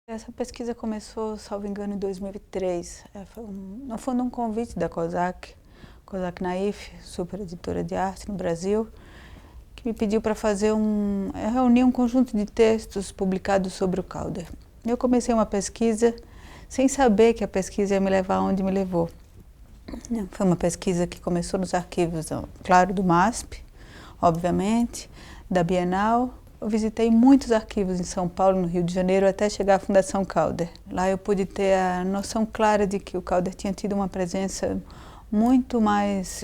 Essa pesquisa começou, salvo engano, em 2003. Foi no fundo um convite da Cosac Naif, super editora de arte no Brasil, que me pediu para reunir um conjunto de textos publicados sobre o Calder. Eu comecei uma pesquisa sem saber que a pesquisa ia me levar onde me levou. Foi uma pesquisa que começou nos arquivos, claro, do MASP, obviamente, da Bienal. Eu visitei muitos arquivos em São Paulo, no Rio de Janeiro, até chegar à Fundação Calder. Lá eu pude ter a noção clara de que o Calder tinha tido uma presença muito mais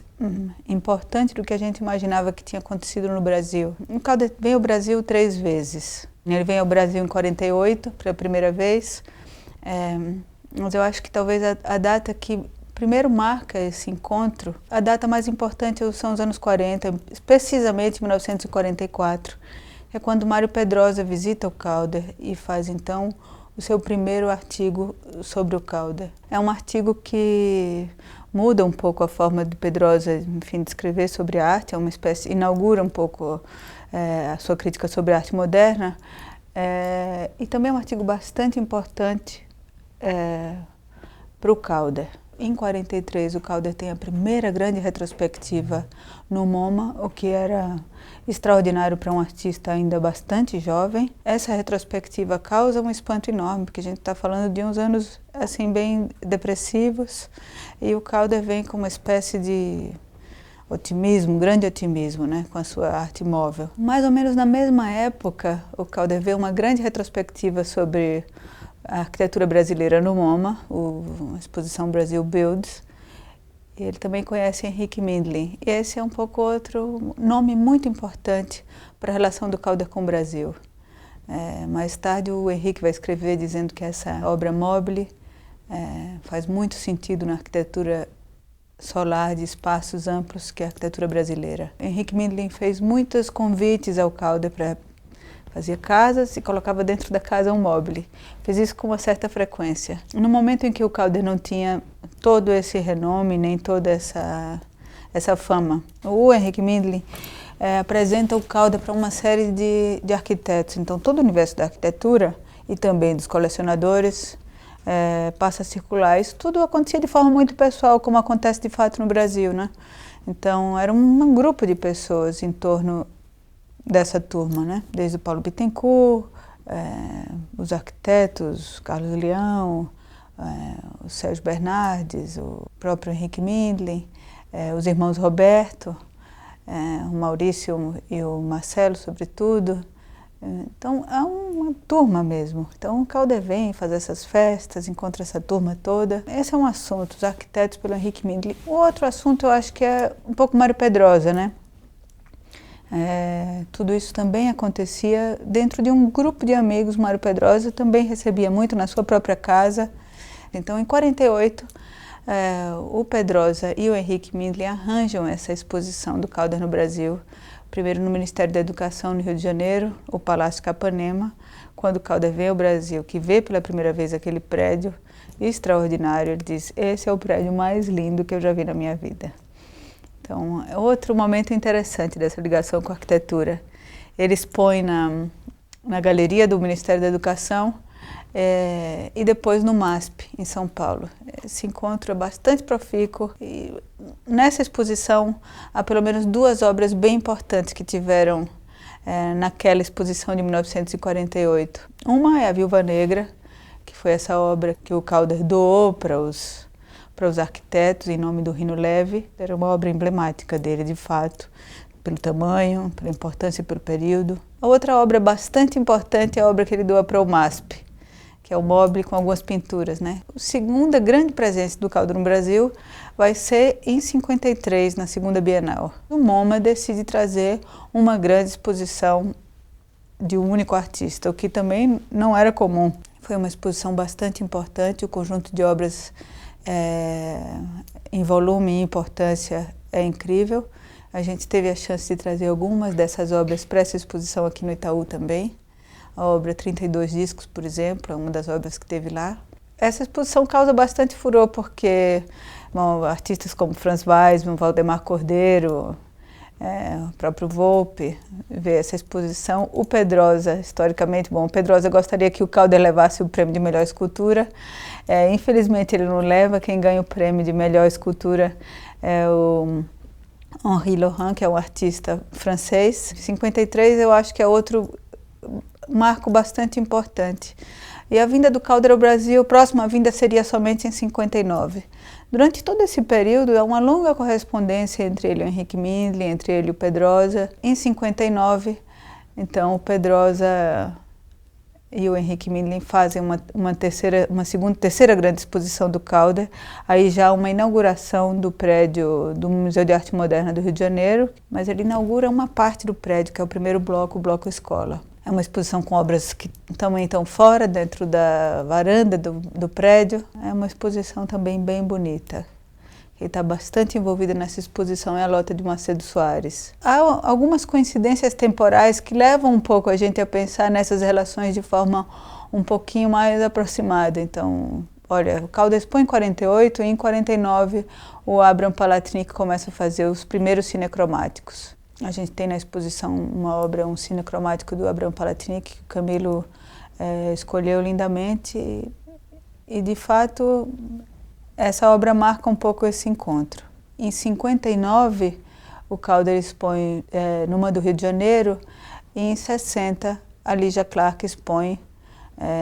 importante do que a gente imaginava que tinha acontecido no Brasil. O Calder veio ao Brasil 3 vezes. Ele veio ao Brasil em 48, pela primeira vez, mas eu acho que talvez a data que primeiro marca esse encontro, a data mais importante são os anos 40, precisamente 1944. É quando Mário Pedrosa visita o Calder e faz, então, o seu primeiro artigo sobre o Calder. É um artigo que muda um pouco a forma de Pedrosa, enfim, de escrever sobre a arte, inaugura um pouco a sua crítica sobre a arte moderna, e também é um artigo bastante importante para o Calder. Em 43, o Calder tem a primeira grande retrospectiva no MoMA, o que era extraordinário para um artista ainda bastante jovem. Essa retrospectiva causa um espanto enorme, porque a gente está falando de uns anos assim bem depressivos, e o Calder vem com uma espécie de otimismo, um grande otimismo, né, com a sua arte móvel. Mais ou menos na mesma época, o Calder vê uma grande retrospectiva sobre a arquitetura brasileira no MoMA, a exposição Brasil Builds. Ele também conhece Henrique Mindlin. E esse é um pouco outro nome muito importante para a relação do Calder com o Brasil. Mais tarde o Henrique vai escrever dizendo que essa obra mobile faz muito sentido na arquitetura solar de espaços amplos que é a arquitetura brasileira. Henrique Mindlin fez muitos convites ao Calder para fazia casas e colocava dentro da casa um mobile. Fez isso com uma certa frequência. No momento em que o Calder não tinha todo esse renome, nem toda essa fama, o Henrique Mindlin apresenta o Calder para uma série de arquitetos. Então, todo o universo da arquitetura e também dos colecionadores passa a circular. Isso tudo acontecia de forma muito pessoal, como acontece de fato no Brasil, né? Então, era um grupo de pessoas em torno dessa turma, né? Desde o Paulo Bittencourt, os arquitetos, Carlos Leão, o Sérgio Bernardes, o próprio Henrique Mindlin, os irmãos Roberto, o Maurício e o Marcelo, sobretudo. Então, é uma turma mesmo. Então, o Calder vem fazer essas festas, encontra essa turma toda. Esse é um assunto, os arquitetos pelo Henrique Mindlin. O outro assunto, eu acho que é um pouco Mário Pedrosa, né? Tudo isso também acontecia dentro de um grupo de amigos. Mário Pedrosa também recebia muito na sua própria casa. Então, em 48, o Pedrosa e o Henrique Mindlin arranjam essa exposição do Calder no Brasil, primeiro no Ministério da Educação, no Rio de Janeiro, o Palácio Capanema. Quando o Calder vem ao Brasil, que vê pela primeira vez aquele prédio extraordinário, ele diz: esse é o prédio mais lindo que eu já vi na minha vida. Então, é outro momento interessante dessa ligação com a arquitetura. Ele expõe na galeria do Ministério da Educação e depois no MASP, em São Paulo. Esse encontro é bastante profícuo e nessa exposição há pelo menos 2 obras bem importantes que tiveram naquela exposição de 1948. Uma é a Viúva Negra, que foi essa obra que o Calder doou para os arquitetos, em nome do Rino Leve. Era uma obra emblemática dele, de fato, pelo tamanho, pela importância e pelo período. A outra obra bastante importante é a obra que ele doa para o MASP, que é o mobile com algumas pinturas, né? A segunda grande presença do Calder no Brasil vai ser em 53, na segunda Bienal. O MoMA decide trazer uma grande exposição de um único artista, o que também não era comum. Foi uma exposição bastante importante, o conjunto de obras em volume e importância é incrível. A gente teve a chance de trazer algumas dessas obras para essa exposição aqui no Itaú também. A obra 32 discos, por exemplo, é uma das obras que teve lá. Essa exposição causa bastante furor porque artistas como Franz Weismann, Valdemar Cordeiro, o próprio Volpi, ver essa exposição. O Pedrosa, historicamente, bom, o Pedrosa gostaria que o Calder levasse o prêmio de melhor escultura. Infelizmente ele não leva, quem ganha o prêmio de melhor escultura é o Henri Laurent, que é um artista francês. 53 eu acho que é outro marco bastante importante. E a vinda do Calder ao Brasil, a próxima vinda seria somente em 59. Durante todo esse período, há uma longa correspondência entre ele e o Henrique Mindlin, entre ele e o Pedrosa. Em 59, então, o Pedrosa e o Henrique Mindlin fazem uma terceira grande exposição do Calder, aí já uma inauguração do prédio do Museu de Arte Moderna do Rio de Janeiro, mas ele inaugura uma parte do prédio, que é o primeiro bloco, o Bloco Escola. É uma exposição com obras que também estão fora, dentro da varanda do prédio. É uma exposição também bem bonita. Quem está bastante envolvida nessa exposição é a Lota de Macedo Soares. Há algumas coincidências temporais que levam um pouco a gente a pensar nessas relações de forma um pouquinho mais aproximada. Então, olha, o Calder expõe em 48 e em 49 o Abraham Palatnik começa a fazer os primeiros cinecromáticos. A gente tem na exposição uma obra, um cinecromático do Abraham Palatnik, que o Camilo escolheu lindamente e, de fato, essa obra marca um pouco esse encontro. Em 59, o Calder expõe no MAM do Rio de Janeiro e em 60, a Lígia Clark expõe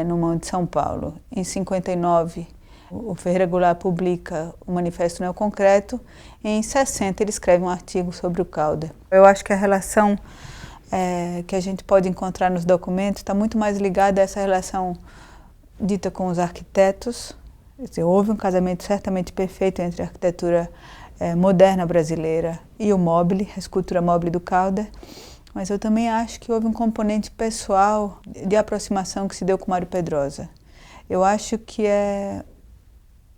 no MAM de São Paulo. Em 59, o Ferreira Goulart publica o Manifesto Neoconcreto e em 60 ele escreve um artigo sobre o Calder. Eu acho que a relação que a gente pode encontrar nos documentos está muito mais ligada a essa relação dita com os arquitetos. Quer dizer, houve um casamento certamente perfeito entre a arquitetura moderna brasileira e o mobile, a escultura mobile do Calder, mas eu também acho que houve um componente pessoal de aproximação que se deu com Mário Pedrosa. Eu acho que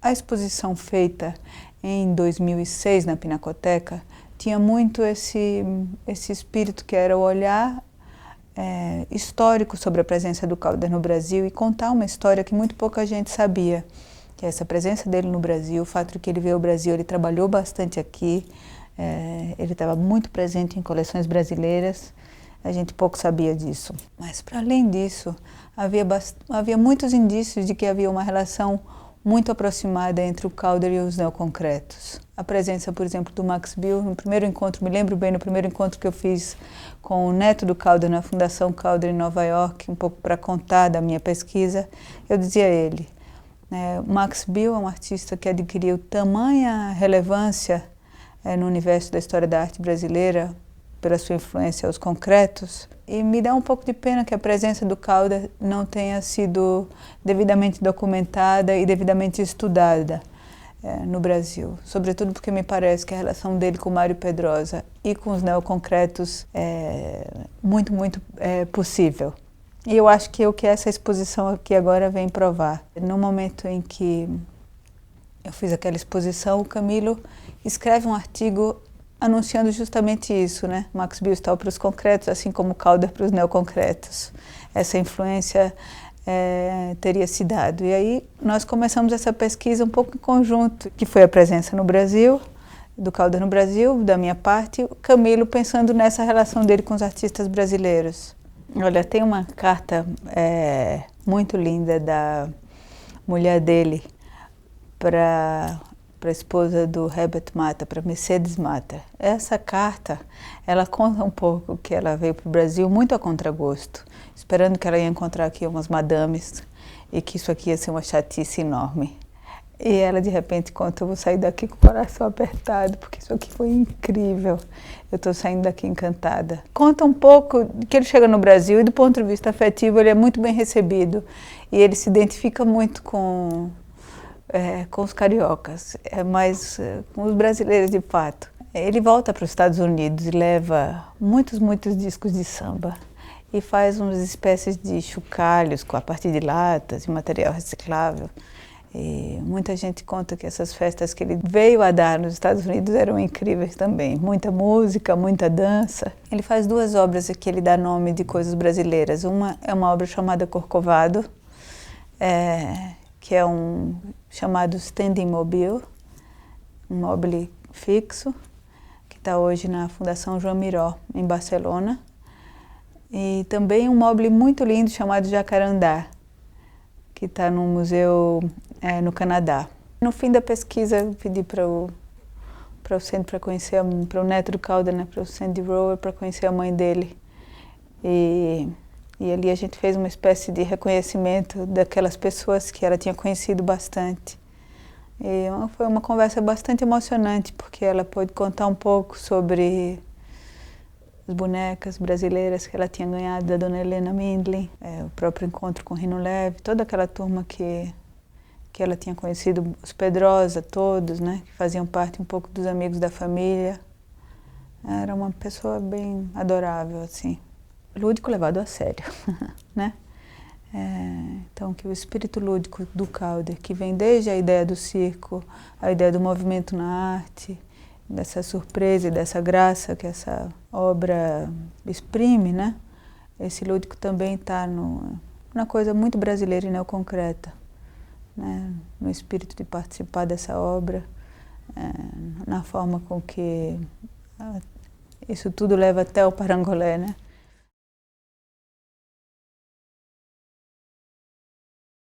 a exposição feita em 2006 na Pinacoteca tinha muito esse espírito que era o olhar histórico sobre a presença do Calder no Brasil e contar uma história que muito pouca gente sabia, que é essa presença dele no Brasil, o fato de que ele veio ao Brasil, ele trabalhou bastante aqui, ele estava muito presente em coleções brasileiras, a gente pouco sabia disso. Mas, para além disso, havia muitos indícios de que havia uma relação muito aproximada entre o Calder e os neoconcretos. A presença, por exemplo, do Max Bill, no primeiro encontro, me lembro bem, no primeiro encontro que eu fiz com o neto do Calder na Fundação Calder em Nova York, um pouco para contar da minha pesquisa, eu dizia a ele, Max Bill é um artista que adquiriu tamanha relevância no universo da história da arte brasileira pela sua influência aos concretos, e me dá um pouco de pena que a presença do Calder não tenha sido devidamente documentada e devidamente estudada no Brasil. Sobretudo porque me parece que a relação dele com Mário Pedrosa e com os neoconcretos é muito possível. E eu acho que é o que essa exposição aqui agora vem provar. No momento em que eu fiz aquela exposição, o Camilo escreve um artigo anunciando justamente isso, né? Max Bill está para os concretos, assim como o Calder para os neoconcretos. Essa influência teria se dado. E aí nós começamos essa pesquisa um pouco em conjunto, que foi a presença no Brasil, do Calder no Brasil, da minha parte, o Camilo pensando nessa relação dele com os artistas brasileiros. Olha, tem uma carta muito linda da mulher dele para a esposa do Herbert Matta, para Mercedes Matta. Essa carta, ela conta um pouco que ela veio para o Brasil muito a contragosto, esperando que ela ia encontrar aqui umas madames e que isso aqui ia ser uma chatice enorme. E ela, de repente, conta, eu vou sair daqui com o coração apertado, porque isso aqui foi incrível. Eu estou saindo daqui encantada. Conta um pouco que ele chega no Brasil e, do ponto de vista afetivo, ele é muito bem recebido. E ele se identifica muito com os cariocas, mas com os brasileiros de fato. Ele volta para os Estados Unidos e leva muitos discos de samba e faz umas espécies de chocalhos a partir de latas e material reciclável. E muita gente conta que essas festas que ele veio a dar nos Estados Unidos eram incríveis também. Muita música, muita dança. Ele faz duas obras que ele dá nome de coisas brasileiras. Uma é uma obra chamada Corcovado, que é um chamado standing mobile, um mobile fixo, que está hoje na Fundação Joan Miró, em Barcelona. E também um mobile muito lindo chamado Jacarandá, que está num museu no Canadá. No fim da pesquisa, eu pedi para o Sandy para conhecer, para o neto do Calder, né, para o Sandy Rower, para conhecer a mãe dele. E ali a gente fez uma espécie de reconhecimento daquelas pessoas que ela tinha conhecido bastante. E foi uma conversa bastante emocionante, porque ela pôde contar um pouco sobre as bonecas brasileiras que ela tinha ganhado da Dona Helena Mindlin, o próprio encontro com Rino Leve, toda aquela turma que ela tinha conhecido, os Pedrosa todos, né, que faziam parte um pouco dos amigos da família. Era uma pessoa bem adorável, assim. Lúdico levado a sério, né? Então, que o espírito lúdico do Calder, que vem desde a ideia do circo, a ideia do movimento na arte, dessa surpresa e dessa graça que essa obra exprime, né? Esse lúdico também está na coisa muito brasileira e neoconcreta, né? No espírito de participar dessa obra, na forma com que isso tudo leva até o Parangolé, né?